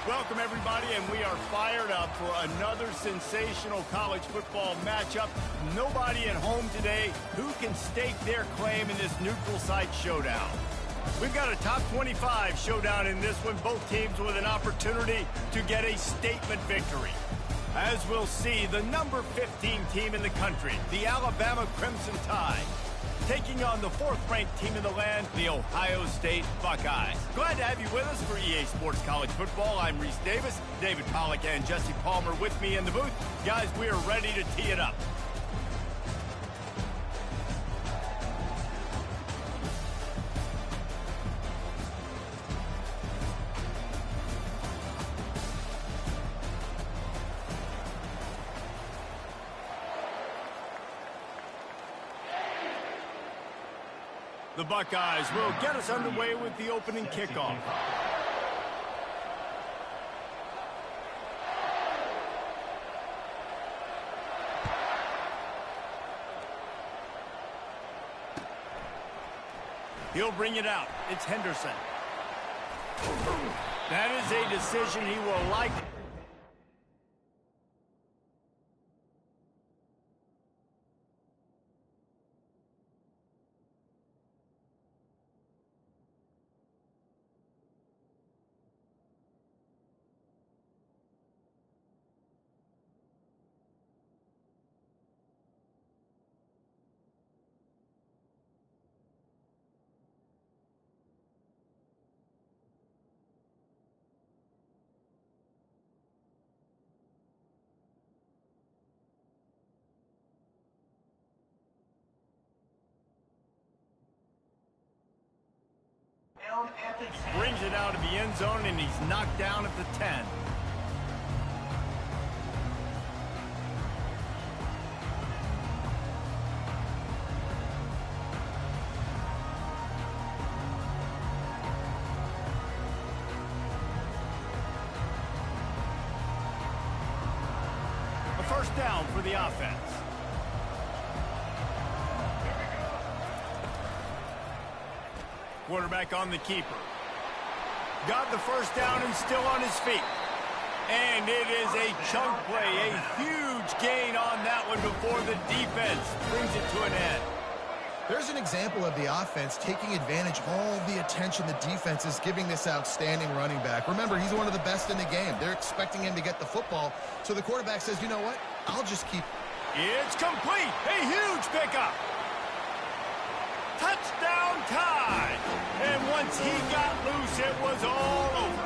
Welcome, everybody, and we are fired up for another sensational college football matchup. Nobody at home today who can stake their claim in this neutral site showdown. We've got a top 25 showdown in this one, both teams with an opportunity to get a statement victory. As we'll see, the number 15 team in the country, the Alabama Crimson Tide, taking on the fourth-ranked team in the land, the Ohio State Buckeyes. Glad to have you with us for EA Sports College Football. I'm Reese Davis, David Pollack and Jesse Palmer with me in the booth. Guys, we are ready to tee it up. The Buckeyes will get us underway with the opening kickoff. He'll bring it out. It's Henderson. That is a decision he will like. Brings it out of the end zone, and he's knocked down at the 10. A first down for the offense. Quarterback on the keeper. Got the first down and still on his feet. And it is a chunk play, a huge gain on that one before the defense brings it to an end. There's an example of the offense taking advantage of all the attention the defense is giving this outstanding running back. Remember, he's one of the best in the game. They're expecting him to get the football. So the quarterback says, you know what? I'll just keep. It's complete. A huge pickup. Touchdown Tide! And once he got loose, it was all over.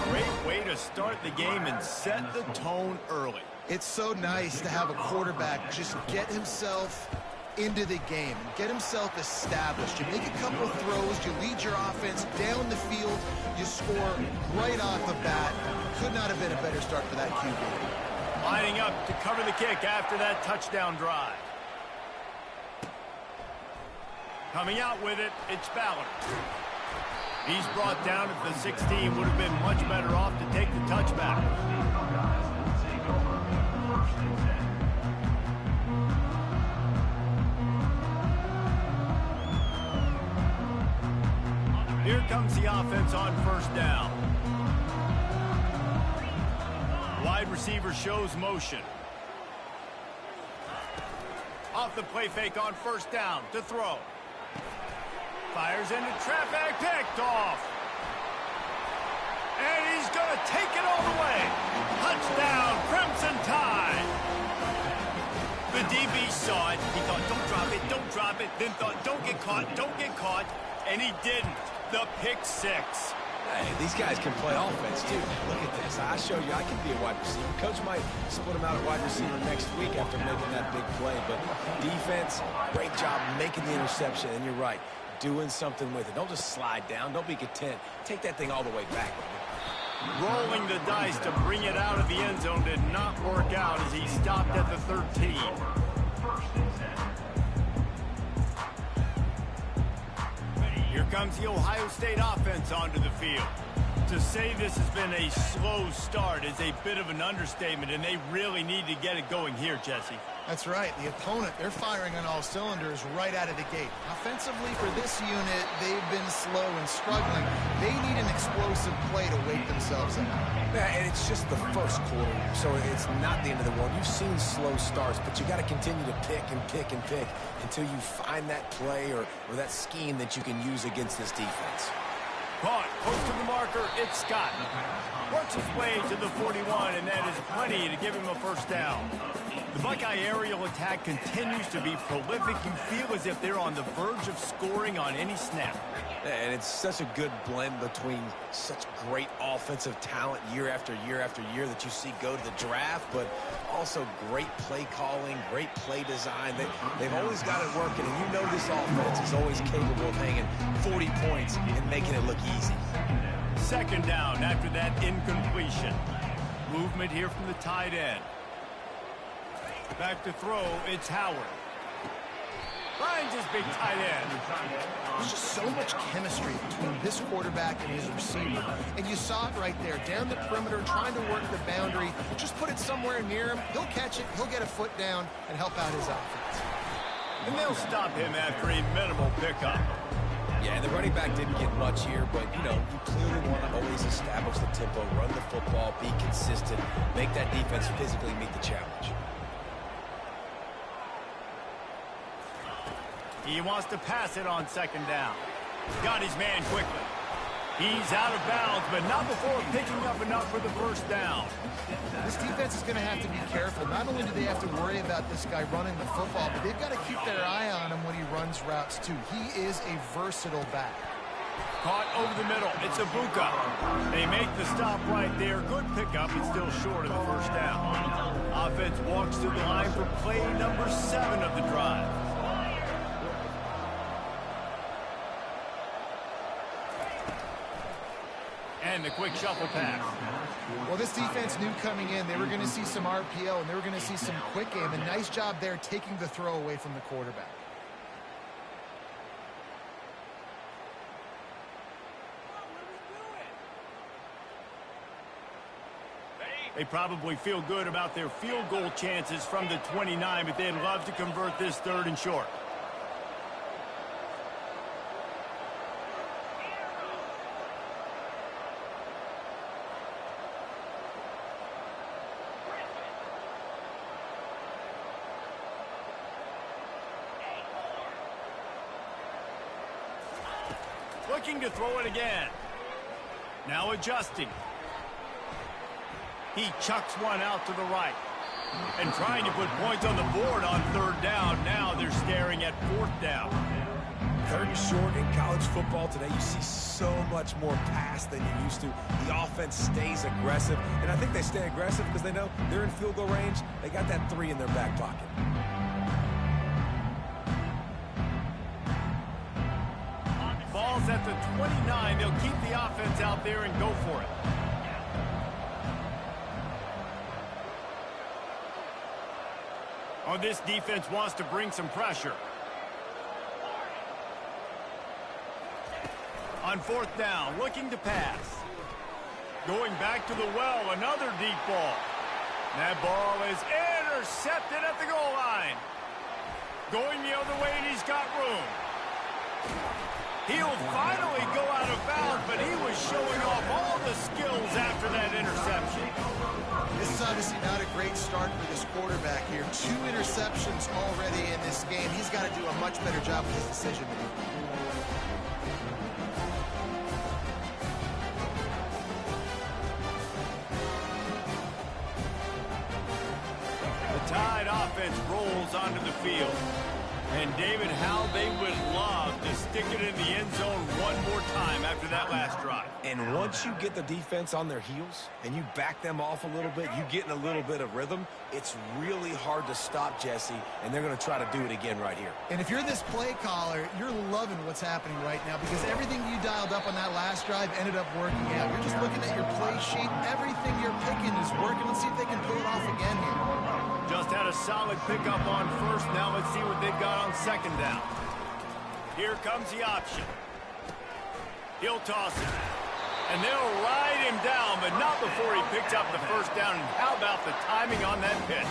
Great way to start the game and set the tone early. It's so nice to have a quarterback just get himself into the game and get himself established. You make a couple of throws, you lead your offense down the field, you score right off the bat. Could not have been a better start for that QB. Lining up to cover the kick after that touchdown drive. Coming out with it, it's Ballard. He's brought down at the 16. Would have been much better off to take the touchback. Here comes the offense on first down. Wide receiver shows motion. Off the play fake on first down to throw. Fires into traffic, picked off. And he's going to take it all the way. Touchdown, Crimson Tide. The DB saw it. He thought, don't drop it. Then thought, don't get caught. And he didn't. The pick six. Hey, these guys can play offense, too. Look at this. I showed you I can be a wide receiver. Coach might split him out at wide receiver next week after making that big play. But defense, great job making the interception. And you're right, doing something with it. Don't just slide down. Don't be content. Take that thing all the way back. Rolling the dice to bring it out of the end zone did not work out as he stopped at the 13. Here comes the Ohio State offense onto the field. To say this has been a slow start is a bit of an understatement, and they really need to get it going here, Jesse. That's right. The opponent, they're firing on all cylinders right out of the gate. Offensively, for this unit, they've been slow and struggling. They need an explosive play to wake themselves up. Yeah, and it's just the first quarter, so it's not the end of the world. You've seen slow starts, but you got to continue to pick and pick and pick until you find that play or that scheme that you can use against this defense. Caught, close to the marker, it's Scott. Works his way to the 41, and that is plenty to give him a first down. The Buckeye aerial attack continues to be prolific. You feel as if they're on the verge of scoring on any snap. And it's such a good blend between such great offensive talent year after year after year that you see go to the draft, but also great play calling, great play design. They've always got it working, and you know this offense is always capable of hanging 40 points and making it look easy. Second down after that incompletion. Movement here from the tight end. Back to throw, it's Howard. Finds his big tight end. There's just so much chemistry between this quarterback and his receiver. And you saw it right there, down the perimeter, trying to work the boundary. Just put it somewhere near him. He'll catch it, he'll get a foot down, and help out his offense. And they'll stop him after a minimal pickup. Yeah, the running back didn't get much here, but, you know, you clearly want to always establish the tempo, run the football, be consistent, make that defense physically meet the challenge. He wants to pass it on second down. Got his man quickly. He's out of bounds, but not before picking up enough for the first down. This defense is going to have to be careful. Not only do they have to worry about this guy running the football, but they've got to keep their eye on him when he runs routes, too. He is a versatile back. Caught over the middle. It's Ibuka. They make the stop right there. Good pickup, but still short of the first down. Offense walks to the line for play number 7 of the drive. And the quick shuffle pass. Well, this defense knew coming in they were going to see some RPO and they were going to see some quick game. And nice job there taking the throw away from the quarterback. They probably feel good about their field goal chances from the 29, but they'd love to convert this third and short. Looking to throw it again. Now adjusting. He chucks one out to the right. And trying to put points on the board on third down. Now they're staring at fourth down. Third and short in college football today, you see so much more pass than you used to. The offense stays aggressive. And I think they stay aggressive because they know they're in field goal range. They got that 3 in their back pocket. Ball's at the 29. They'll keep the offense out there and go for it. Oh, this defense wants to bring some pressure. On fourth down, looking to pass. Going back to the well, another deep ball. That ball is intercepted at the goal line. Going the other way, and he's got room. He'll finally go out of bounds, but he was showing off all the skills after that interception. This is obviously not a great start for this quarterback here. 2 interceptions already in this game. He's got to do a much better job with his decision making. The Tide offense rolls onto the field. And David, how they would love to to stick it in the end zone one more time after that last drive. And once you get the defense on their heels and you back them off a little bit, you get in a little bit of rhythm, it's really hard to stop, Jesse, and they're going to try to do it again right here. And if you're this play caller, you're loving what's happening right now because everything you dialed up on that last drive ended up working out. You're just looking at your play sheet. Everything you're picking is working. Let's see if they can pull it off again here. Just had a solid pickup on first. Now let's see what they've got on second down. Here comes the option. He'll toss it. And they'll ride him down, but not before he picks up the first down. And how about the timing on that pitch?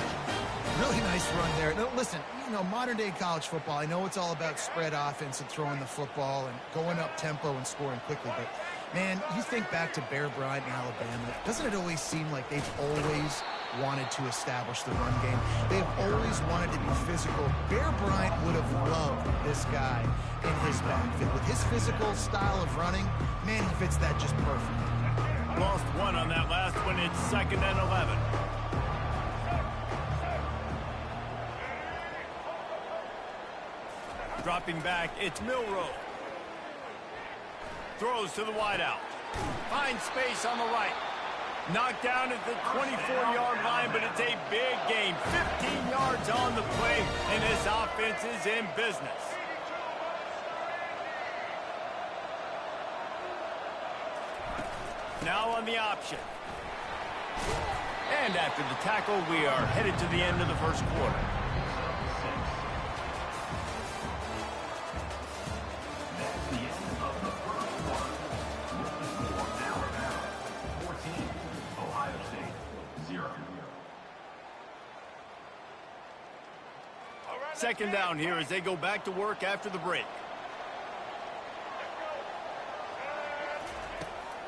Really nice run there. No, listen, you know, modern-day college football, I know it's all about spread offense and throwing the football and going up tempo and scoring quickly, but, man, you think back to Bear Bryant in Alabama, doesn't it always seem like they've always wanted to establish the run game? They've always wanted to be physical. Bear Bryant would have loved this guy in his backfield. With his physical style of running, man, he fits that just perfect. Lost one on that last one. It's 2nd and 11. Dropping back, it's Milroe. Throws to the wideout. Finds space on the right. Knocked down at the 24-yard line, but it's a big gain. 15 yards on the play, and this offense is in business. Now on the option. And after the tackle, we are headed to the end of the first quarter. Second down here as they go back to work after the break.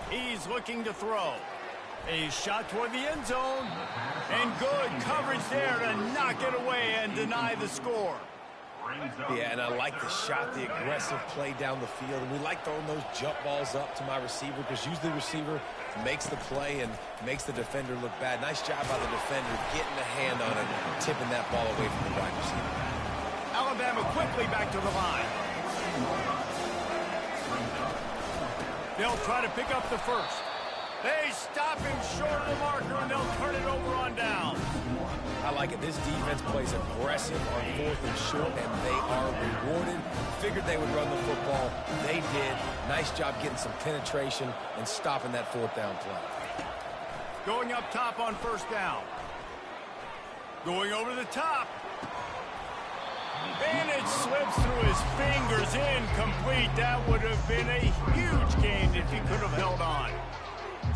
He's looking to throw. A shot toward the end zone. And good coverage there to knock it away and deny the score. Yeah, and I like the shot, the aggressive play down the field. And we like throwing those jump balls up to my receiver because usually the receiver makes the play and makes the defender look bad. Nice job by the defender getting a hand on it, tipping that ball away from the wide receiver. Alabama quickly back to the line. They'll try to pick up the first. They stop him short of the marker, and they'll turn it over on down. I like it. This defense plays aggressive on 4th and short, and they are rewarded. Figured they would run the football. They did. Nice job getting some penetration and stopping that 4th down play. Going up top on first down. Going over the top. And it slips through his fingers, incomplete. That would have been a huge gain if he could have held on.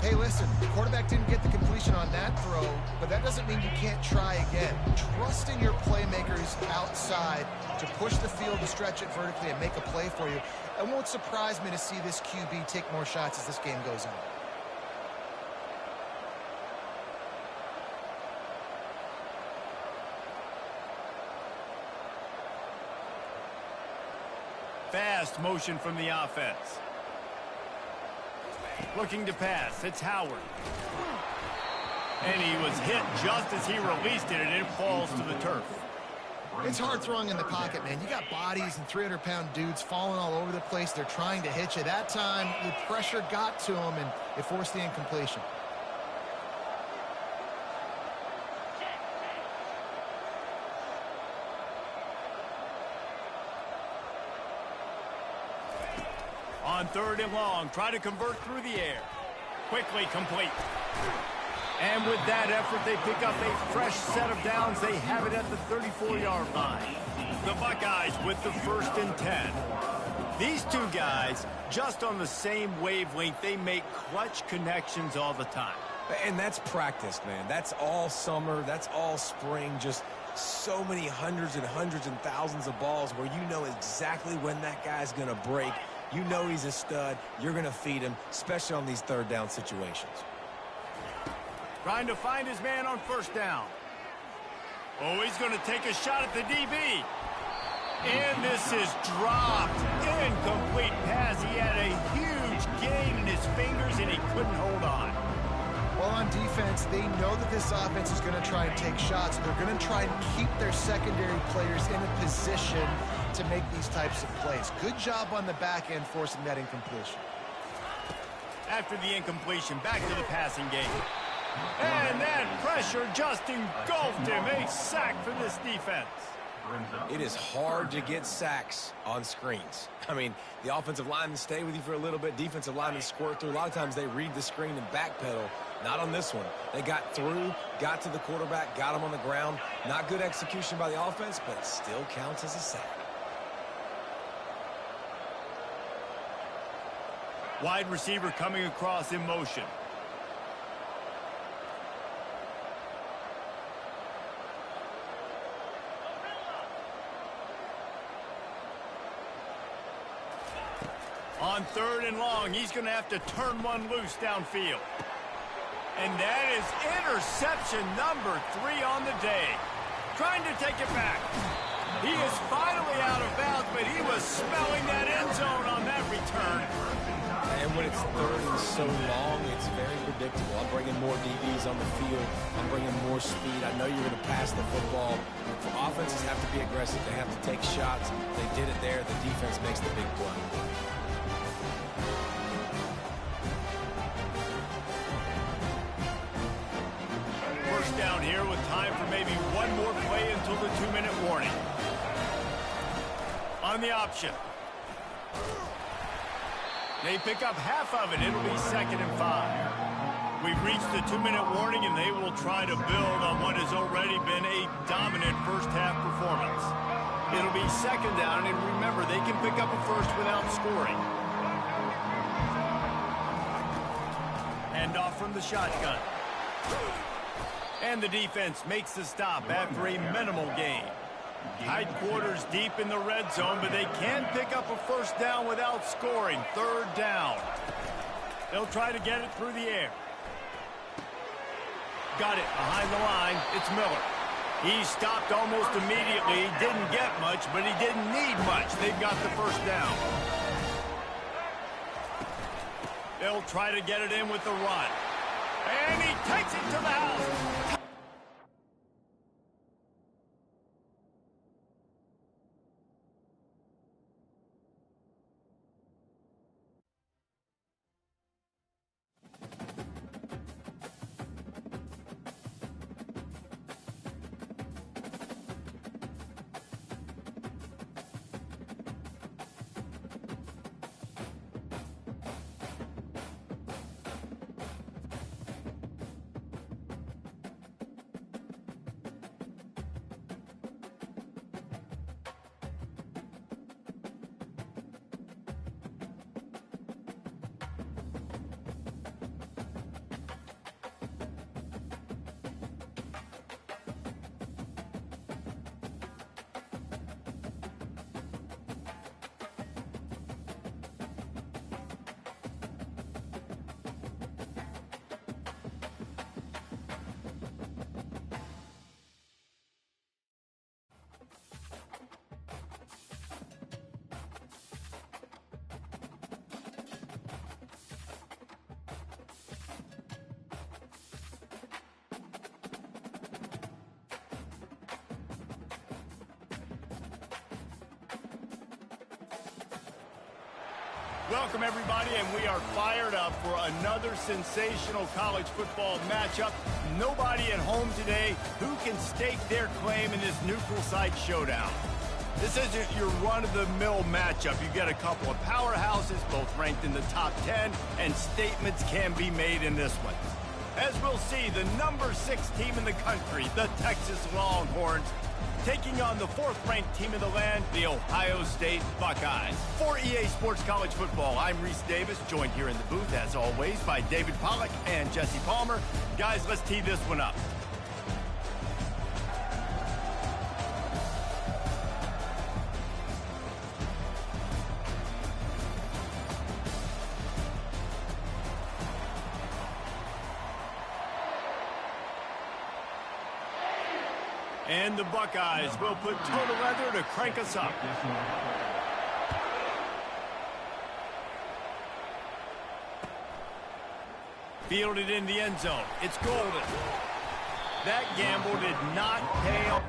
Hey, listen, the quarterback didn't get the completion on that throw, but that doesn't mean you can't try again. Trust in your playmakers outside to push the field, to stretch it vertically, and make a play for you. It won't surprise me to see this QB take more shots as this game goes on. Fast motion from the offense. Looking to pass. It's Howard. And he was hit just as he released it, and it falls to the turf. It's hard throwing in the pocket, man. You got bodies and 300-pound dudes falling all over the place. They're trying to hit you. That time, the pressure got to him, and it forced the incompletion. On 3rd and long, try to convert through the air. Quickly complete. And with that effort, they pick up a fresh set of downs. They have it at the 34-yard line. The Buckeyes with the 1st and 10. These two guys, just on the same wavelength, they make clutch connections all the time. And that's practice, man. That's all summer. That's all spring. Just so many hundreds and thousands of balls where you know exactly when that guy's going to break. You know he's a stud. You're going to feed him, especially on these 3rd down situations. Trying to find his man on 1st down. Oh, he's going to take a shot at the DB. And this is dropped. Incomplete pass. He had a huge gain in his fingers, and he couldn't hold on. Well, on defense, they know that this offense is going to try and take shots. They're going to try and keep their secondary players in a position to make these types of plays. Good job on the back end forcing that incompletion. After the incompletion, back to the passing game. And that pressure just engulfed him. A sack for this defense. It is hard to get sacks on screens. I mean, the offensive linemen stay with you for a little bit. Defensive linemen squirt through. A lot of times they read the screen and backpedal. Not on this one. They got through, got to the quarterback, got him on the ground. Not good execution by the offense, but it still counts as a sack. Wide receiver coming across in motion. On 3rd and long, he's going to have to turn one loose downfield. And that is interception number 3 on the day. Trying to take it back. He is finally out of bounds, but he was smelling that end zone on that return. And when it's 3rd and so long, it's very predictable. I'm bringing more DBs on the field. I'm bringing more speed. I know you're going to pass the football. For offenses have to be aggressive. They have to take shots. They did it there. The defense makes the big play. Down here with time for maybe one more play until the 2-minute warning. On the option. They pick up half of it. It'll be 2nd and 5. We've reached the 2-minute warning, and they will try to build on what has already been a dominant first-half performance. It'll be 2nd down, and remember, they can pick up a first without scoring. Hand off from the shotgun. And the defense makes the stop after a minimal gain. Tight quarters deep in the red zone, but they can pick up a first down without scoring. 3rd down. They'll try to get it through the air. Got it behind the line. It's Miller. He stopped almost immediately. He didn't get much, but he didn't need much. They've got the first down. They'll try to get it in with the run. And he takes it to the house. Welcome, everybody, and we are fired up for another sensational college football matchup. Nobody at home today who can stake their claim in this neutral site showdown. This isn't your run-of-the-mill matchup. You get a couple of powerhouses, both ranked in the top 10, and statements can be made in this one. As we'll see, the number 6 team in the country, the Texas Longhorns, taking on the 4th-ranked team in the land, the Ohio State Buckeyes. For EA Sports College Football, I'm Reese Davis, joined here in the booth, as always, by David Pollack and Jesse Palmer. Guys, let's tee this one up. And the Buckeyes will put total leather to crank us up. Fielded in the end zone. It's Golden. That gamble did not pay off.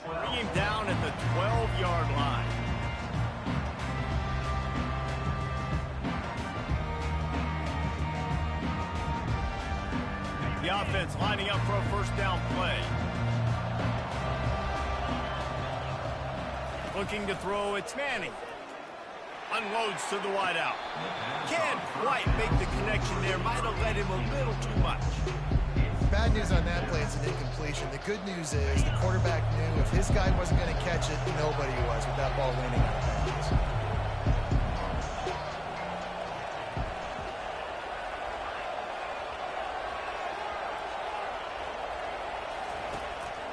Bring him down at the 12-yard line. The offense lining up for a first down play. Looking to throw, it's Manning. Unloads to the wideout. Can't quite make the connection there. Might have led him a little too much. Bad news on that play, it's an incompletion. The good news is the quarterback knew if his guy wasn't going to catch it, nobody was with that ball landing out of bounds.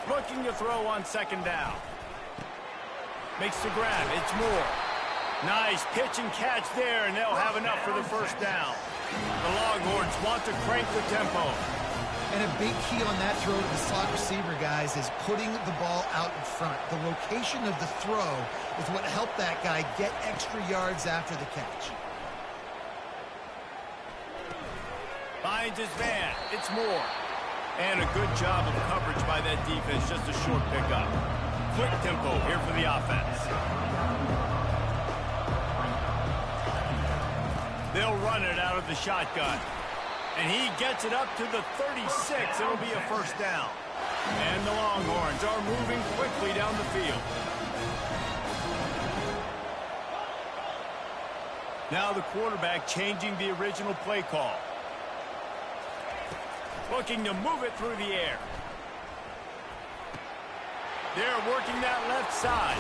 Looking to throw on second down. Makes the grab. It's Moore. Nice pitch and catch there, and they'll have enough for the first down. The Longhorns want to crank the tempo. And a big key on that throw to the slot receiver, guys, is putting the ball out in front. The location of the throw is what helped that guy get extra yards after the catch. Finds his man. It's Moore. And a good job of coverage by that defense. Just a short pickup. Quick tempo here for the offense. They'll run it out of the shotgun. And he gets it up to the 36. It'll be a first down. And the Longhorns are moving quickly down the field. Now the quarterback changing the original play call. Looking to move it through the air. They're working that left side.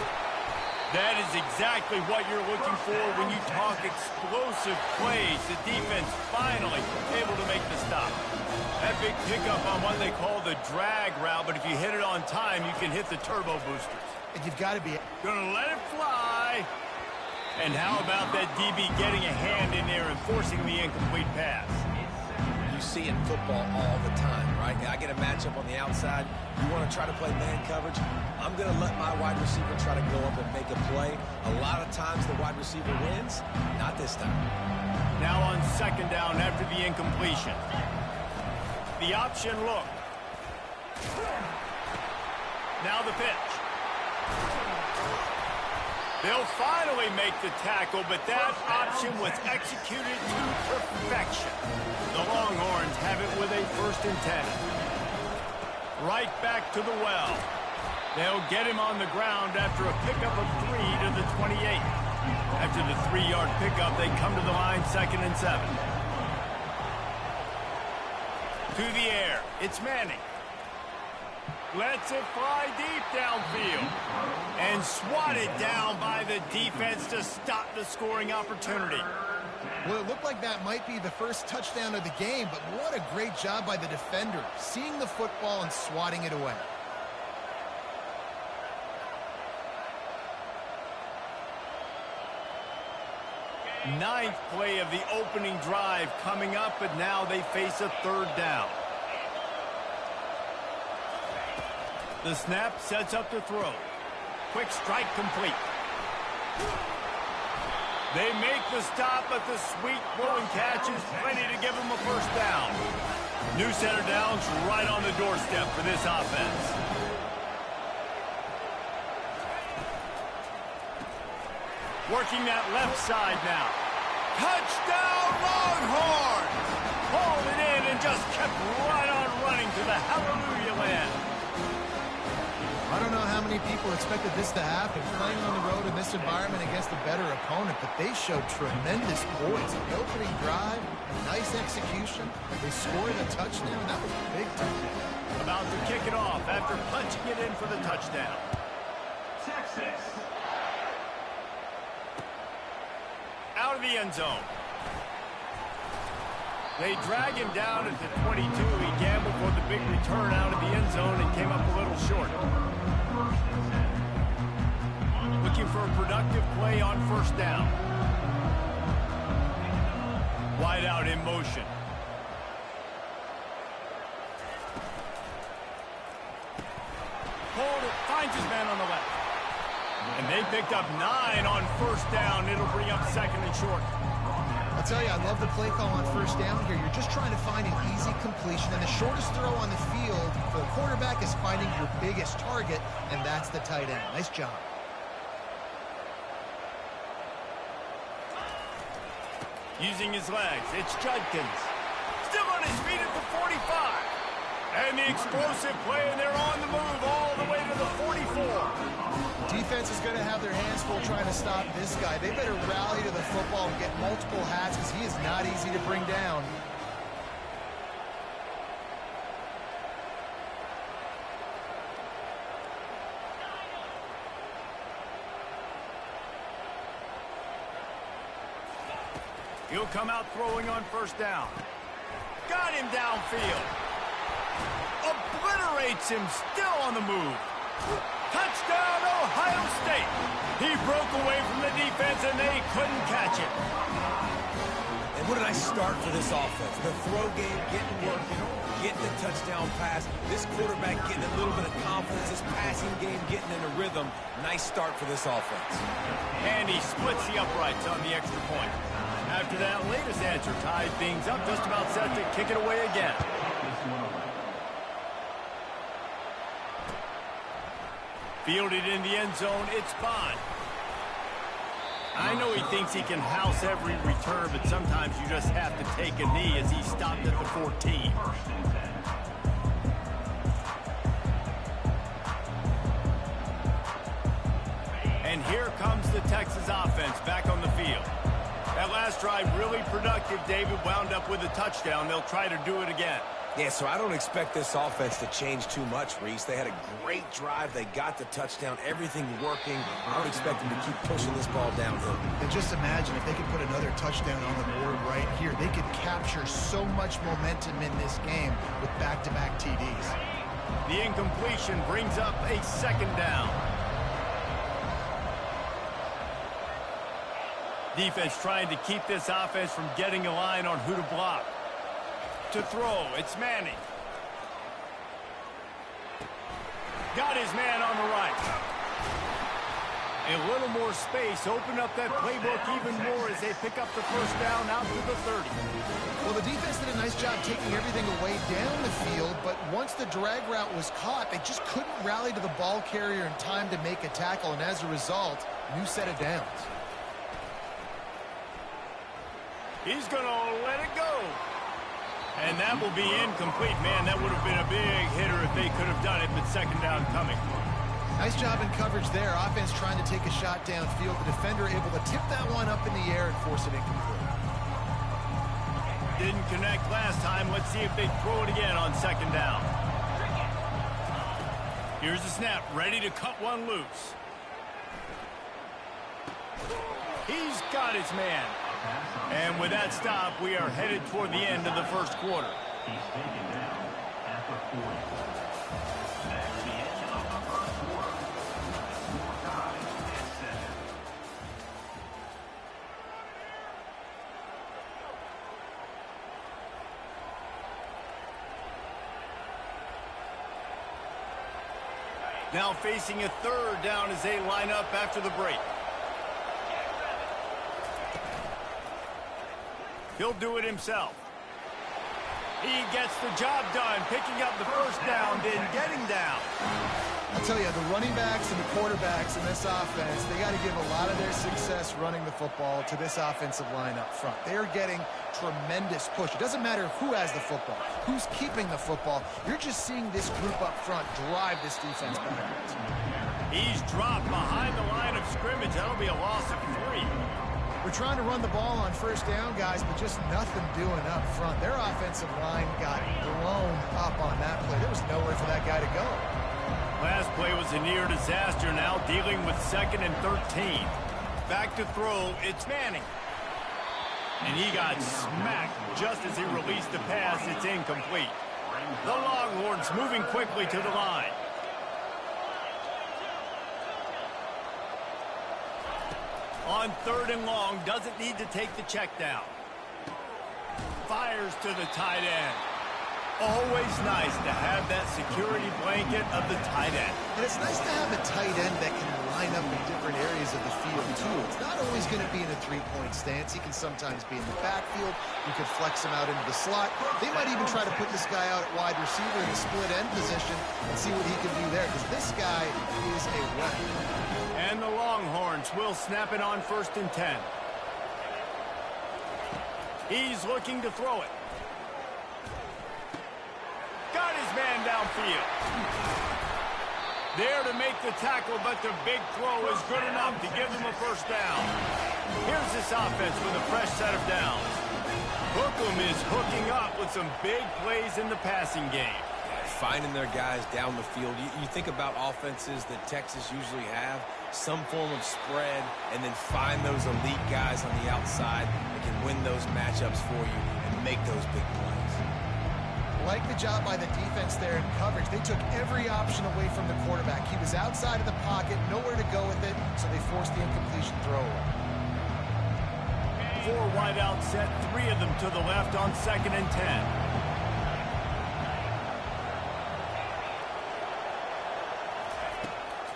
That is exactly what you're looking for when you talk explosive plays. The defense finally able to make the stop. That big pickup on what they call the drag route, but if you hit it on time, you can hit the turbo boosters. And you've got to be... Gonna let it fly. And how about that DB getting a hand in there and forcing the incomplete pass? You see in football all the time, right? I get a matchup on the outside. You want to try to play man coverage? I'm going to let my wide receiver try to go up and make a play. A lot of times the wide receiver wins. Not this time. Now on second down after the incompletion. The option look. Now the pitch. They'll finally make the tackle, but that option was executed to perfection. The Longhorns have it with a 1st and 10. Right back to the well. They'll get him on the ground after a pickup of 3 to the 28. After the 3-yard pickup, they come to the line 2nd and 7. To the air, it's Manning. Lets it fly deep downfield. And swatted down by the defense to stop the scoring opportunity. Well, it looked like that might be the first touchdown of the game, but what a great job by the defender, seeing the football and swatting it away. Ninth play of the opening drive coming up, but now they face a 3rd down. The snap sets up the throw. Quick strike complete. They make the stop, but the sweet throwing catch is plenty to give them a first down. New center downs right on the doorstep for this offense. Working that left side now. Touchdown Longhorns! Hauled it in and just kept right on running to the hallelujah land. I don't know how many people expected this to happen, playing on the road in this environment against a better opponent, but they showed tremendous poise. The opening drive, nice execution. They scored a touchdown. That was big time. About to kick it off after punching it in for the touchdown. Texas. Out of the end zone. They drag him down at the 22. He gambled for the big return out of the end zone and came up a little short. Looking for a productive play on first down. Wide out in motion. Hold it, finds his man on the left. And they picked up 9 on first down. It'll bring up 2nd and short. I'll tell you, I love the play call on first down here. You're just trying to find an easy completion, and the shortest throw on the field for the quarterback is finding your biggest target, and that's the tight end. Nice job. Using his legs, it's Judkins. Still on his feet at the 45. And the explosive play, and they're on the move all the way to the 44. Defense is going to have their hands full trying to stop this guy. They better rally to the football and get multiple hats because he is not easy to bring down. He'll come out throwing on first down. Got him downfield. Obliterates him, still on the move. Touchdown, Ohio State. He broke away from the defense, and they couldn't catch it. And what a nice start for this offense. The throw game getting working, getting the touchdown pass. This quarterback getting a little bit of confidence. This passing game getting in a rhythm. Nice start for this offense. And he splits the uprights on the extra point. After that latest answer tied things up, just about set to kick it away again. Fielded in the end zone, it's Bond. I know he thinks he can house every return, but sometimes you just have to take a knee as he stopped at the 14. And here comes the Texas offense back on the field. That last drive really productive. David wound up with a touchdown. They'll try to do it again. Yeah, so I don't expect this offense to change too much, Reese. They had a great drive. They got the touchdown. Everything working. I don't expect them to keep pushing this ball downhill. And just imagine if they could put another touchdown on the board right here. They could capture so much momentum in this game with back-to-back TDs. The incompletion brings up a second down. Defense trying to keep this offense from getting a line on who to block. To throw, it's Manning. Got his man on the right. A little more space, open up that playbook even more as they pick up the first down out to the 30. Well, the defense did a nice job taking everything away down the field, but once the drag route was caught, they just couldn't rally to the ball carrier in time to make a tackle, and as a result, new set of downs. He's going to let it go. And that will be incomplete. Man, that would have been a big hitter if they could have done it, but second down coming. Nice job in coverage there. Offense trying to take a shot downfield. The defender able to tip that one up in the air and force it incomplete. Didn't connect last time. Let's see if they throw it again on second down. Here's the snap. Ready to cut one loose. He's got his man. And with that stop, we are headed toward the end of the first quarter. Now facing a third down as they line up after the break. He'll do it himself. He gets the job done, picking up the first down, then getting down. I'll tell you, the running backs and the quarterbacks in this offense, they got to give a lot of their success running the football to this offensive line up front. They are getting tremendous push. It doesn't matter who has the football, who's keeping the football. You're just seeing this group up front drive this defense backwards. He's dropped behind the line of scrimmage. That'll be a loss of 3. We're trying to run the ball on first down, guys, but just nothing doing up front. Their offensive line got blown up on that play. There was nowhere for that guy to go. Last play was a near disaster, now dealing with 2nd and 13. Back to throw, it's Manning. And he got smacked just as he released the pass. It's incomplete. The Longhorns moving quickly to the line. On 3rd and long, doesn't need to take the check down. Fires to the tight end. Always nice to have that security blanket of the tight end. And it's nice to have a tight end that can line up in different areas of the field, too. It's not always going to be in a three-point stance. He can sometimes be in the backfield. You could flex him out into the slot. They might even try to put this guy out at wide receiver in the split end position and see what he can do there, because this guy is a weapon. And the Longhorns will snap it on 1st and 10. He's looking to throw it. Got his man downfield. There to make the tackle, but the big throw is good enough to give them a first down. Here's this offense with a fresh set of downs. Hookem is hooking up with some big plays in the passing game. Finding their guys down the field. You think about offenses that Texas usually have, some form of spread, and then find those elite guys on the outside that can win those matchups for you and make those big plays. Like the job by the defense there in coverage. They took every option away from the quarterback. He was outside of the pocket, nowhere to go with it, so they forced the incompletion throw away. 4 wideouts set, 3 of them to the left on 2nd and 10.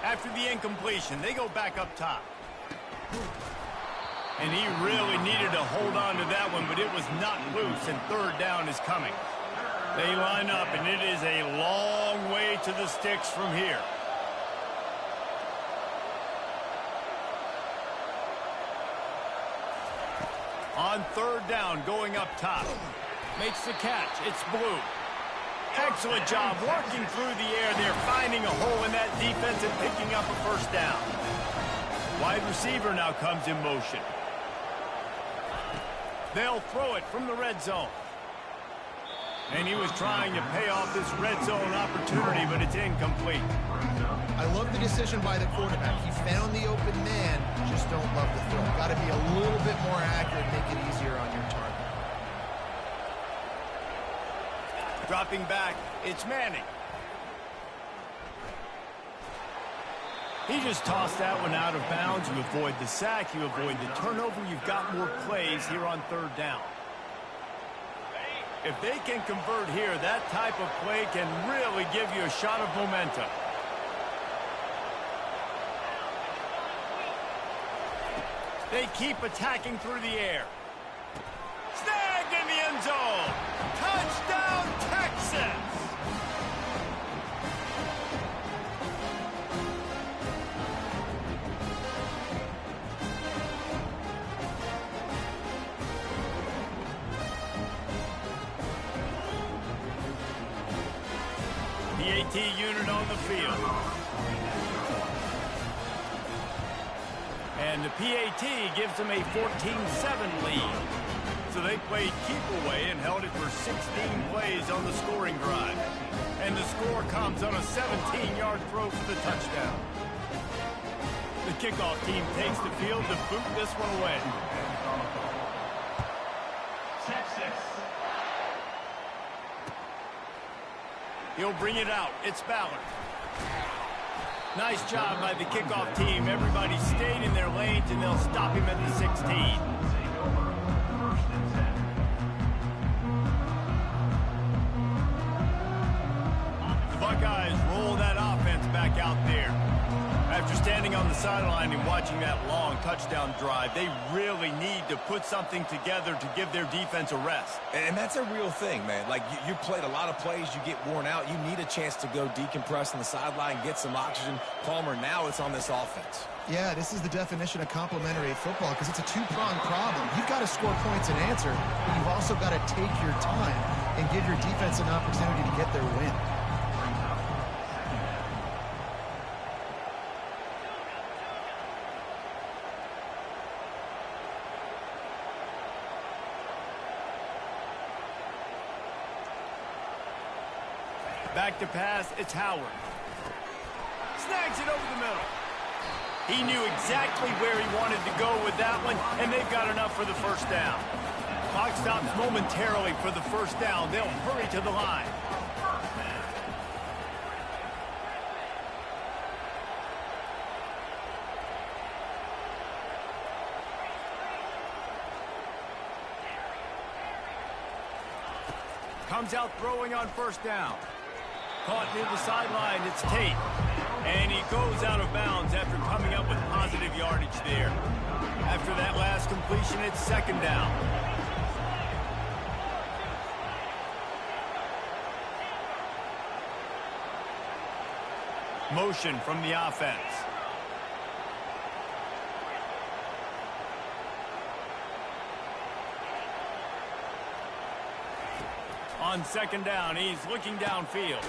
After the incompletion, they go back up top. And he really needed to hold on to that one, but it was not loose, and 3rd down is coming. They line up, and it is a long way to the sticks from here. On 3rd down, going up top. Makes the catch. It's Blue. Excellent job working through the air there, finding a hole in that defense and picking up a first down. Wide receiver now comes in motion. They'll throw it from the red zone. And he was trying to pay off this red zone opportunity, but it's incomplete. I love the decision by the quarterback. He found the open man, just don't love the throw. Got to be a little bit more accurate, make it easier on your target. Dropping back, it's Manning. He just tossed that one out of bounds. You avoid the sack, you avoid the turnover. You've got more plays here on 3rd down. If they can convert here, that type of play can really give you a shot of momentum. They keep attacking through the air. Snagged in the end zone. Touchdown, Texas! The AT unit on the field. And the PAT gives them a 14-7 lead. So they played keep away and held it for 16 plays on the scoring drive. And the score comes on a 17-yard throw for the touchdown. The kickoff team takes the field to boot this one away. Texas. He'll bring it out. It's Ballard. Nice job by the kickoff team. Everybody stayed in their lanes, and they'll stop him at the 16. The Buckeyes roll that offense back out there. After standing on the sideline and watching that long touchdown drive, they really need to put something together to give their defense a rest. And that's a real thing, man. Like, you played a lot of plays, you get worn out. You need a chance to go decompress on the sideline, get some oxygen. Palmer, now it's on this offense. Yeah, this is the definition of complementary football because it's a two-pronged problem. You've got to score points and answer, but you've also got to take your time and give your defense an opportunity to get their win. Back to pass, it's Howard. Snags it over the middle. He knew exactly where he wanted to go with that one, and they've got enough for the first down. Clock stops momentarily for the first down. They'll hurry to the line. Comes out throwing on first down. Caught near the sideline, it's Tate. And he goes out of bounds after coming up with positive yardage there. After that last completion, it's second down. Motion from the offense. On second down, he's looking downfield.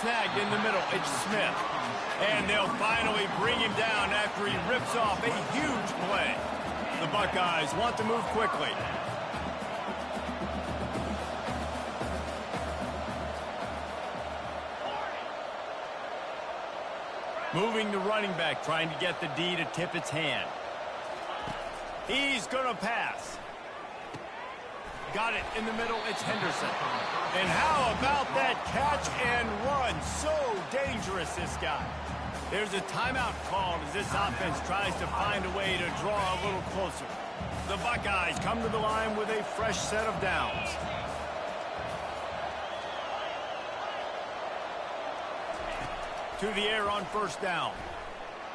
Snagged in the middle, it's Smith. And they'll finally bring him down after he rips off a huge play. The Buckeyes want to move quickly. Moving the running back, trying to get the D to tip its hand. He's going to pass. Got it in the middle, it's Henderson. And how about that catch and run? So dangerous, this guy. There's a timeout called as this offense tries to find a way to draw a little closer. The Buckeyes come to the line with a fresh set of downs. To the air on first down.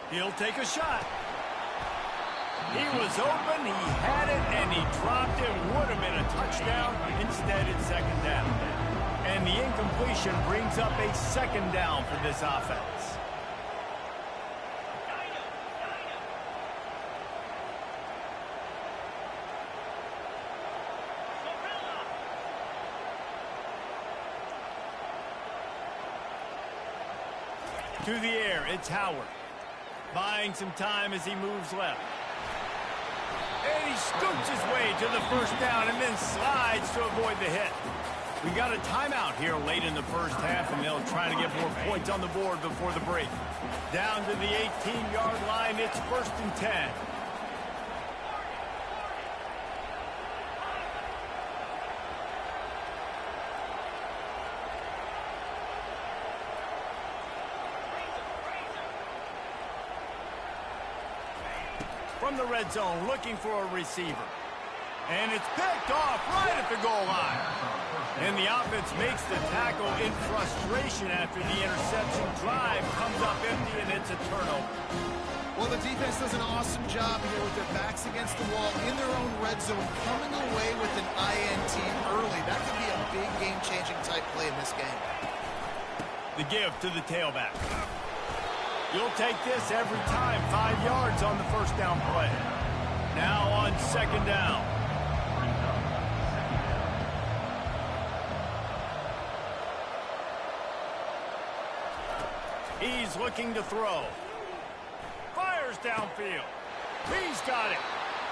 He'll take a shot. He was open, he had it, and he dropped it. Would have been a touchdown. Instead, it's second down. And the incompletion brings up a second down for this offense. To the air, it's Howard. Buying some time as he moves left. And he scoots his way to the first down and then slides to avoid the hit. We got a timeout here late in the first half, and they'll try to get more points on the board before the break. Down to the 18-yard line, it's 1st and 10. From the red zone, looking for a receiver. And it's picked off right at the goal line. And the offense makes the tackle in frustration after the interception. Drive comes up empty, and it's a turnover. Well, the defense does an awesome job here with their backs against the wall in their own red zone, coming away with an INT early. That could be a big game-changing type play in this game. The give to the tailback. You'll take this every time. 5 yards on the first down play. Now on second down. He's looking to throw. Fires downfield. He's got it.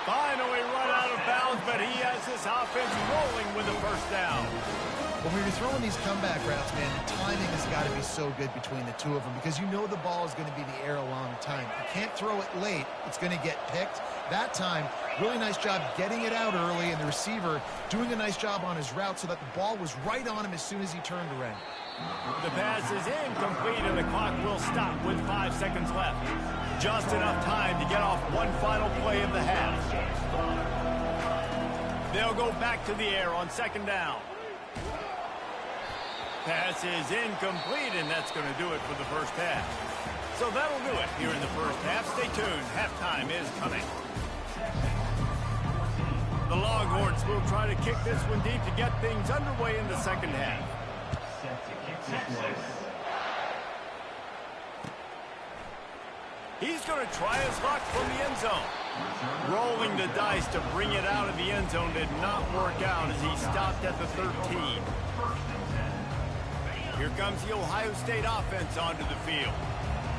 Finally run out of bounds, but he has this offense rolling with the first down. When you're throwing these comeback routes, man, the timing has got to be so good between the two of them because you know the ball is going to be in the air a long time. You can't throw it late. It's going to get picked. That time, really nice job getting it out early, and the receiver doing a nice job on his route so that the ball was right on him as soon as he turned around. The pass is incomplete, and the clock will stop with 5 seconds left. Just enough time to get off one final play of the half. They'll go back to the air on second down. Pass is incomplete, and that's going to do it for the first half. So that'll do it here in the first half. Stay tuned. Halftime is coming. The Longhorns will try to kick this one deep to get things underway in the second half. He's going to try his luck from the end zone. Rolling the dice to bring it out of the end zone did not work out as he stopped at the 13. Here comes the Ohio State offense onto the field.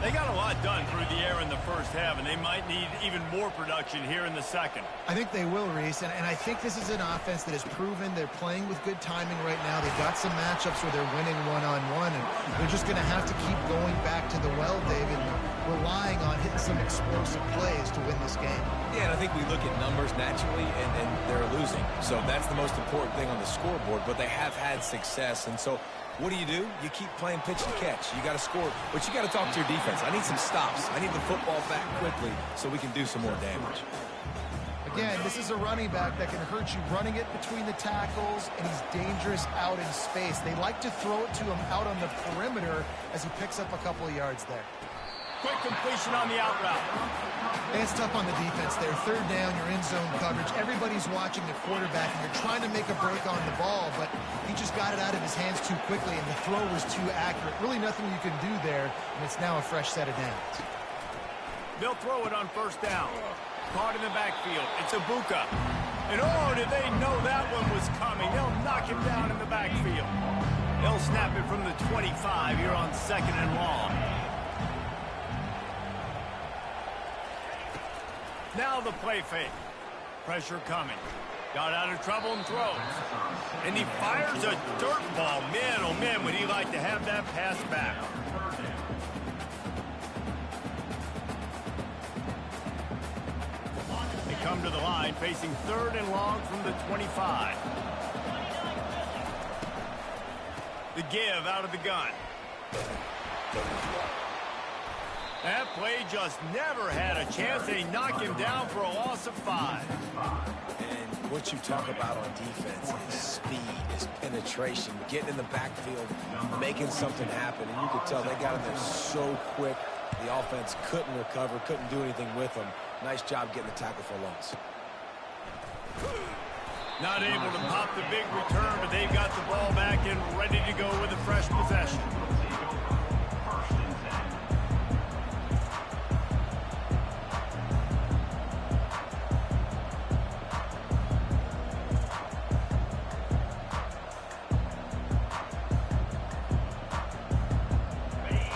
They got a lot done through the air in the first half, and they might need even more production here in the second. I think they will, Reese, and I think this is an offense that has proven they're playing with good timing right now. They've got some matchups where they're winning one-on-one, and they're just going to have to keep going back to the well, David, and relying on hitting some explosive plays to win this game. Yeah, and I think we look at numbers naturally, and they're losing. So that's the most important thing on the scoreboard, but they have had success, and so what do? You keep playing pitch and catch. You got to score, but you got to talk to your defense. I need some stops. I need the football back quickly so we can do some more damage. Again, this is a running back that can hurt you running it between the tackles, and he's dangerous out in space. They like to throw it to him out on the perimeter as he picks up a couple of yards there. Quick completion on the out route. And it's tough on the defense there. Third down, you're in zone coverage. Everybody's watching the quarterback, and you're trying to make a break on the ball, but he just got it out of his hands too quickly, and the throw was too accurate. Really nothing you can do there, and it's now a fresh set of downs. They'll throw it on first down. Caught in the backfield. It's Ibuka. And oh, did they know that one was coming. They'll knock him down in the backfield. They'll snap it from the 25 here on 2nd and long. Now the play fake. Pressure coming. Got out of trouble and throws. And he fires a dirt ball. Man, oh man, would he like to have that pass back. They come to the line, facing 3rd and long from the 25. The give out of the gun. That play just never had a chance. They knock him down for a loss of 5. And what you talk about on defense is speed, is penetration, getting in the backfield, making something happen. And you could tell they got in there so quick. The offense couldn't recover, couldn't do anything with them. Nice job getting the tackle for loss. Not able to pop the big return, but they've got the ball back and ready to go with a fresh possession.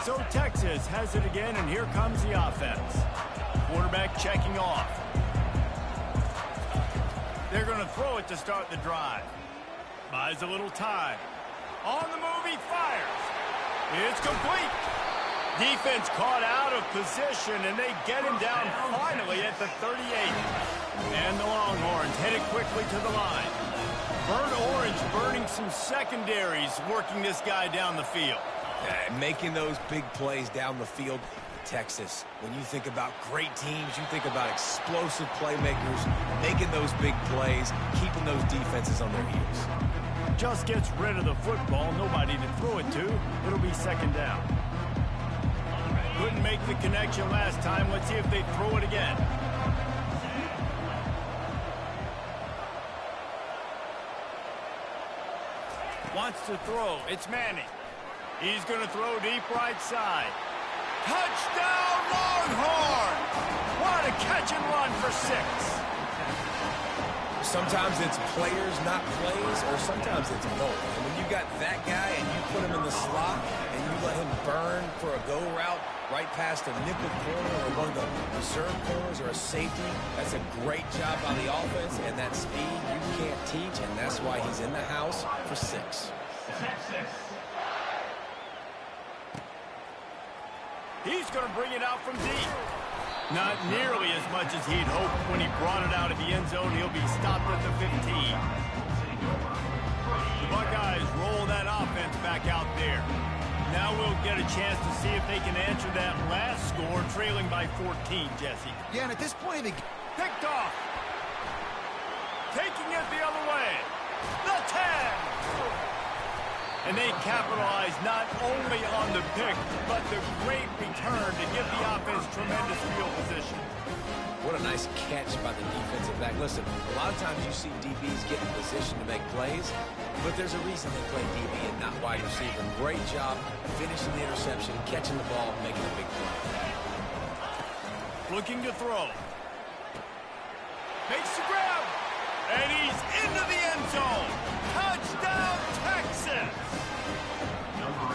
So Texas has it again, and here comes the offense. Quarterback checking off. They're going to throw it to start the drive. Buys a little time. On the move, he fires. It's complete. Defense caught out of position, and they get him down finally at the 38. And the Longhorns headed quickly to the line. Burnt Orange burning some secondaries, working this guy down the field. Making those big plays down the field. Texas, when you think about great teams, you think about explosive playmakers, making those big plays, keeping those defenses on their heels. Just gets rid of the football, nobody to throw it to. It'll be 2nd down. Couldn't make the connection last time. Let's see if they throw it again. Wants to throw. It's Manning. He's going to throw deep right side. Touchdown, Longhorns! What a catch and run for 6. Sometimes it's players, not plays, or sometimes it's both. And when you got that guy and you put him in the slot and you let him burn for a go route right past a nickel corner or one of the reserve corners or a safety, that's a great job by the offense, and that speed you can't teach, and that's why he's in the house for 6. He's going to bring it out from deep. Not nearly as much as he'd hoped when he brought it out of the end zone. He'll be stopped at the 15. The Buckeyes roll that offense back out there. Now we'll get a chance to see if they can answer that last score, trailing by 14, Jesse. Yeah, and at this point, they picked off. Taking it the other way. The 10. And they capitalize not only on the pick, but the great return to give the offense tremendous field position. What a nice catch by the defensive back. Listen, a lot of times you see DBs get in position to make plays, but there's a reason they play DB and not wide receiver. Great job finishing the interception, catching the ball, making a big play. Looking to throw. Makes the grab. And he's into the end zone. Touchdown, Texas!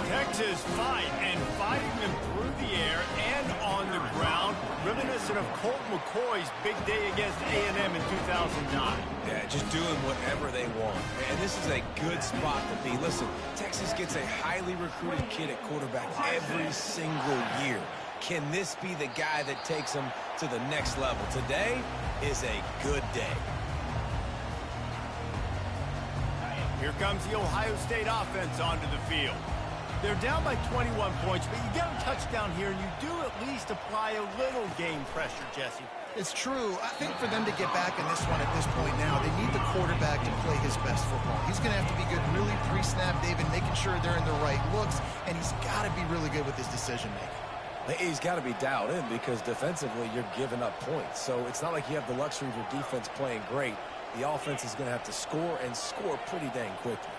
Texas fighting them through the air and on the ground, reminiscent of Colt McCoy's big day against A&M in 2009. Yeah, just doing whatever they want. And this is a good spot to be. Listen, Texas gets a highly recruited kid at quarterback every single year. Can this be the guy that takes them to the next level? Today is a good day. Here comes the Ohio State offense onto the field. They're down by 21 points, but you get a touchdown here, and you do at least apply a little game pressure, Jesse. It's true. I think for them to get back in this one at this point now, they need the quarterback to play his best football. He's going to have to be good really pre-snap, David, making sure they're in the right looks, and he's got to be really good with his decision-making. He's got to be dialed in because defensively you're giving up points. So it's not like you have the luxury of your defense playing great. The offense is going to have to score and score pretty dang quickly.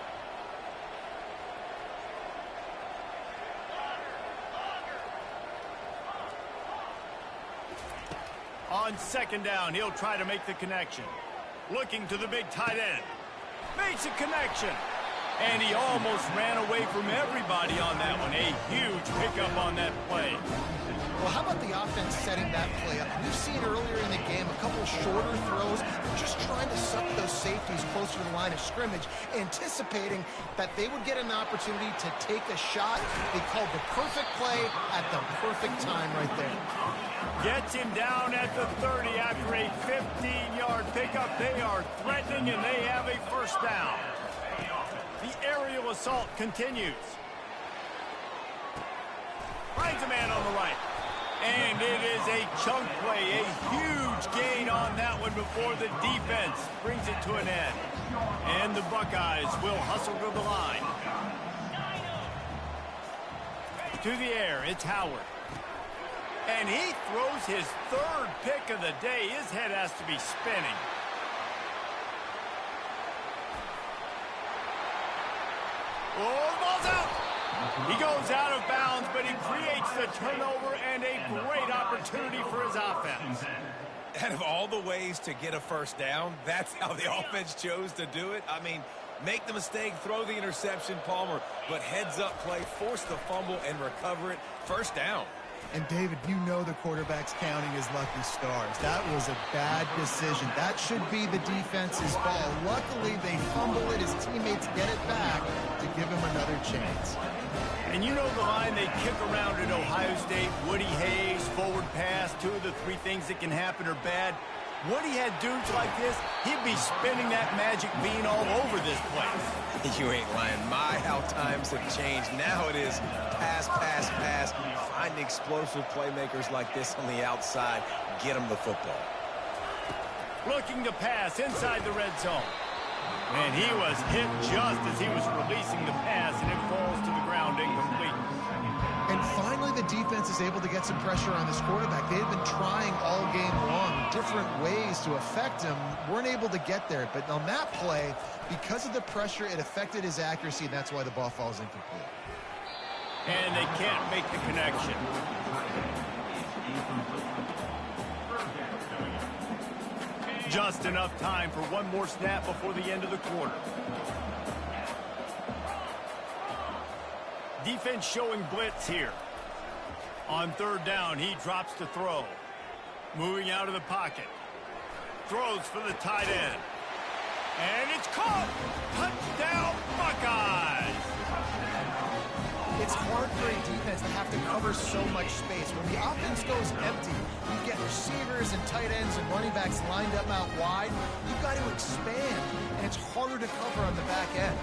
On second down, he'll try to make the connection. Looking to the big tight end. Makes a connection. And he almost ran away from everybody on that one. A huge pickup on that play. Well, how about the offense setting that play up? We've seen earlier in the game a couple shorter throws, just trying to suck those safeties closer to the line of scrimmage, anticipating that they would get an opportunity to take a shot. They called the perfect play at the perfect time right there. Gets him down at the 30 after a 15-yard pickup. They are threatening, and they have a first down. The aerial assault continues. Finds a man on the right. And it is a chunk play, a huge gain on that one before the defense brings it to an end. And the Buckeyes will hustle to the line. To the air, it's Howard. And he throws his third pick of the day. His head has to be spinning. Oh, the ball's out. He goes out of bounds, but he creates the turnover and a great opportunity for his offense. Out of all the ways to get a first down, that's how the offense chose to do it. I mean, make the mistake, throw the interception, Palmer, but heads-up play, force the fumble, and recover it. First down. And, David, you know the quarterback's counting his lucky stars. That was a bad decision. That should be the defense's ball. Luckily, they fumble it. His teammates get it back to give him another chance. And you know the line they kick around at Ohio State, Woody Hayes, forward pass, two of the three things that can happen are bad. Woody had dudes like this, he'd be spinning that magic bean all over this place. You ain't lying. My, how times have changed. Now it is pass, pass, pass. Find explosive playmakers like this on the outside. Get them the football. Looking to pass inside the red zone. And he was hit just as he was releasing the pass, and it falls to the ground incomplete. And finally, the defense is able to get some pressure on this quarterback. They had been trying all game long, different ways to affect him. Weren't able to get there. But on that play, because of the pressure, it affected his accuracy, and that's why the ball falls incomplete. And they can't make the connection. Just enough time for one more snap before the end of the quarter. Defense showing blitz here. On third down, he drops to throw. Moving out of the pocket. Throws for the tight end. And it's caught! Touchdown, Buckeyes! It's hard for a defense to have to cover so much space. When the offense goes empty, you get receivers and tight ends and running backs lined up out wide. You've got to expand, and it's harder to cover on the back end.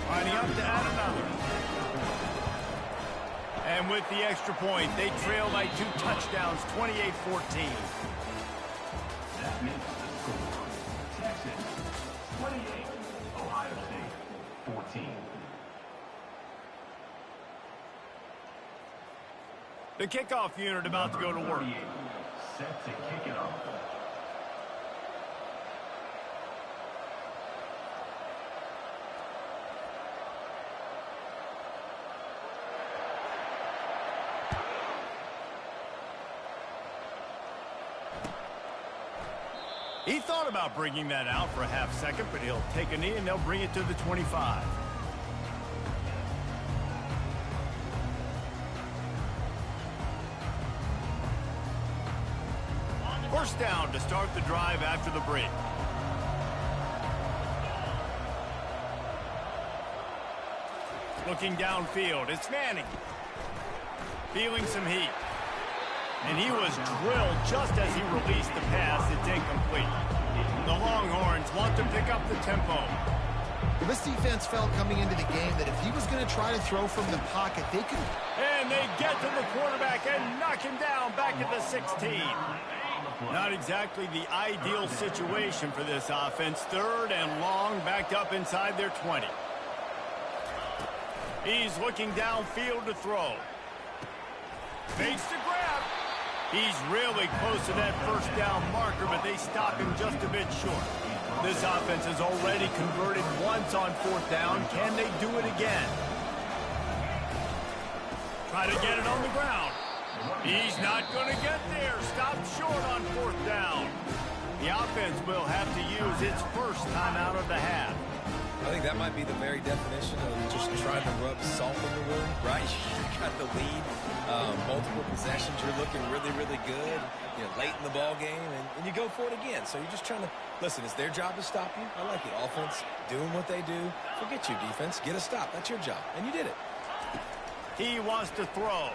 Lining up to add another. And with the extra point, they trail by 2 touchdowns, 28-14. That makes the score. Texas 28, Ohio State 14. The kickoff unit about to go to work. Set to kick it off. He thought about bringing that out for a half second, but he'll take a knee and they'll bring it to the 25. First down to start the drive after the break. Looking downfield, it's Manning. Feeling some heat. And he was drilled just as he released the pass. It's incomplete. The Longhorns want to pick up the tempo. Well, this defense felt coming into the game that if he was going to try to throw from the pocket, they could... And they get to the quarterback and knock him down back at the 16. play. Not exactly the ideal situation for this offense. Third and long, backed up inside their 20. He's looking downfield to throw. Fakes the grab. He's really close to that first down marker, but they stop him just a bit short. This offense has already converted once on fourth down. Can they do it again? Try to get it on the ground. He's not going to get there. Stopped short on fourth down. The offense will have to use its first time out of the half. I think that might be the very definition of just trying to rub salt in the wound, right? You got the lead, multiple possessions, you're looking really, really good, you know, late in the ball game, and you go for it again. So you're just trying to, listen, it's their job to stop you. I like it. Offense doing what they do. Forget you, defense. Get a stop. That's your job, and you did it. He wants to throw.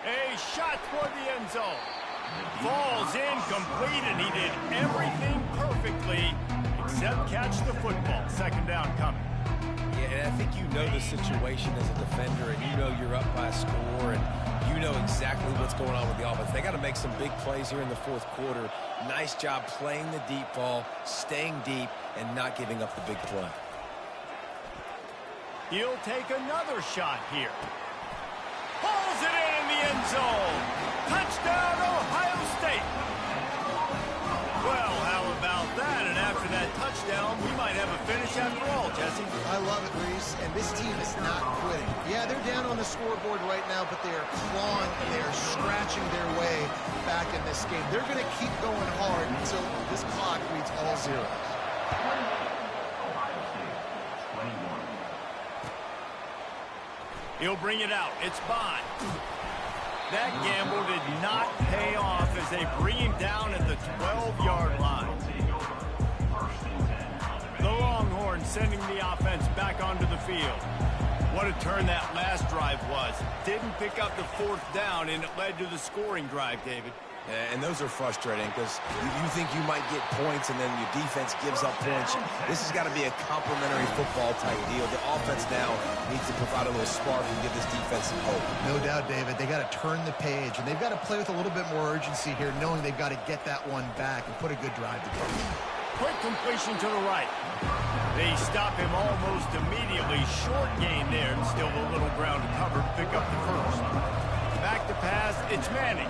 A shot toward the end zone. Falls incomplete, and he did everything perfectly except catch the football. Second down coming. Yeah, and I think you know the situation as a defender, and you know you're up by a score, and you know exactly what's going on with the offense. They got to make some big plays here in the fourth quarter. Nice job playing the deep ball, staying deep, and not giving up the big play. He'll take another shot here. Pulls it in the end zone. Touchdown, Ohio State. Well, how about that? And after that touchdown, we might have a finish after all, Jesse. I love it, Reese, and this team is not quitting. Yeah, they're down on the scoreboard right now, but they are clawing and they are scratching their way back in this game. They're going to keep going hard until this clock reads all zeros. Ohio State, 21. He'll bring it out. It's Bond. That gamble did not pay off as they bring him down at the 12-yard line. The Longhorns sending the offense back onto the field. What a turn that last drive was. Didn't pick up the fourth down, and it led to the scoring drive, David. And those are frustrating because you think you might get points and then your defense gives up points. This has got to be a complementary football type deal. The offense now needs to provide a little spark and give this defense some hope. No doubt, David. They got to turn the page, and they've got to play with a little bit more urgency here, knowing they've got to get that one back and put a good drive together. Quick completion to the right. They stop him almost immediately. Short gain there, and still a little ground to cover to pick up the first. Back to pass, it's Manning.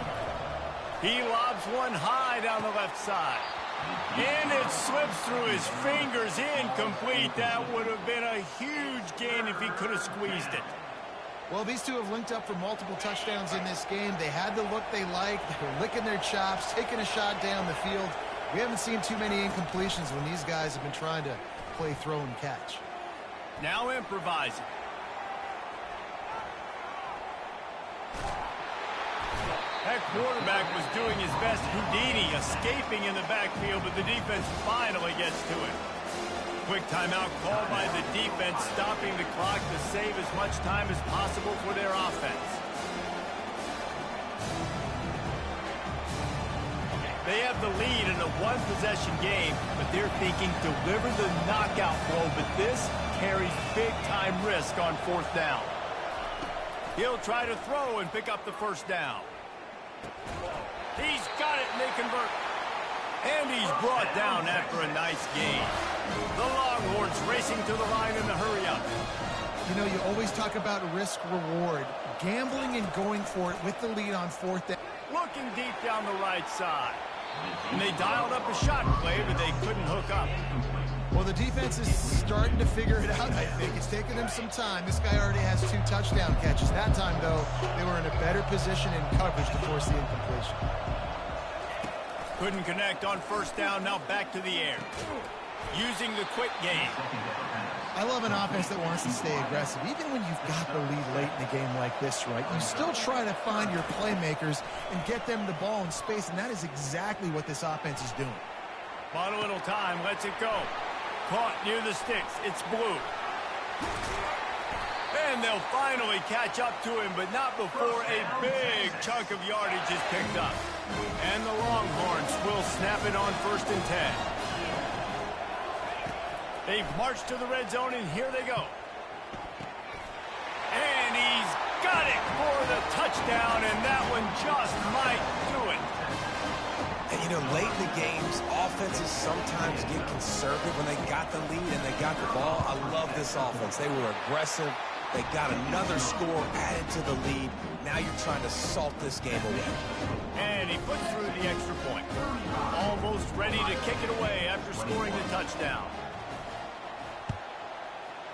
He lobs one high down the left side. And it slips through his fingers, incomplete. That would have been a huge gain if he could have squeezed it. Well, these two have linked up for multiple touchdowns in this game. They had the look they liked. They were licking their chops, taking a shot down the field. We haven't seen too many incompletions when these guys have been trying to play throw and catch. Now improvising. That quarterback was doing his best Houdini, escaping in the backfield, but the defense finally gets to it. Quick timeout called by the defense, stopping the clock to save as much time as possible for their offense. They have the lead in a one-possession game, but they're thinking deliver the knockout blow, but this carries big-time risk on fourth down. He'll try to throw and pick up the first down. He's got it, and they convert. And he's brought down after a nice gain. The Longhorns racing to the line in the hurry-up. You know, you always talk about risk-reward. Gambling and going for it with the lead on fourth down. Looking deep down the right side. And they dialed up a shot play, but they couldn't hook up. Well, the defense is starting to figure it out, I think. It's taken them some time. This guy already has 2 touchdown catches. That time, though, they were in a better position in coverage to force the incompletion. Couldn't connect on first down, now back to the air. Using the quick game. I love an offense that wants to stay aggressive. Even when you've got the lead late in a game like this, right, you still try to find your playmakers and get them the ball in space, and that is exactly what this offense is doing. Bought a little time, lets it go. Caught near the sticks, it's Blue. And they'll finally catch up to him, but not before a big chunk of yardage is picked up. And the Longhorns will snap it on 1st and 10. They've marched to the red zone, and here they go. And he's got it for the touchdown, and that one just might do it. And, you know, late in the games, offenses sometimes get conservative when they got the lead and they got the ball. I love this offense. They were aggressive. They got another score added to the lead. Now you're trying to salt this game away. And he puts through the extra point. Almost ready to kick it away after scoring the touchdown.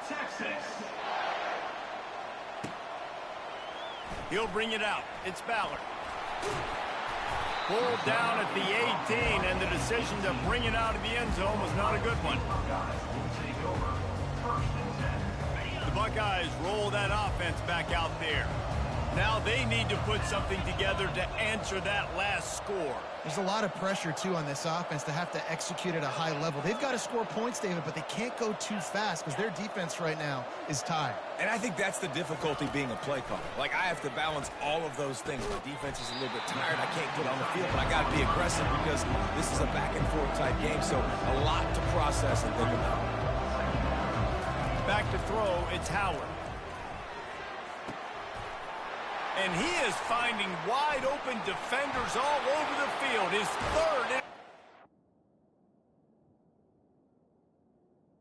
Texas. He'll bring it out. It's Ballard. Pulled down at the 18, and the decision to bring it out of the end zone was not a good one. The Buckeyes roll that offense back out there. Now they need to put something together to answer that last score. There's a lot of pressure, too, on this offense to have to execute at a high level. They've got to score points, David, but they can't go too fast because their defense right now is tired. And I think that's the difficulty being a play caller. Like, I have to balance all of those things. My defense is a little bit tired. I can't get on the field, but I got to be aggressive because this is a back-and-forth type game, so a lot to process and think about. Back to throw, it's Howard. And he is finding wide-open defenders all over the field. His third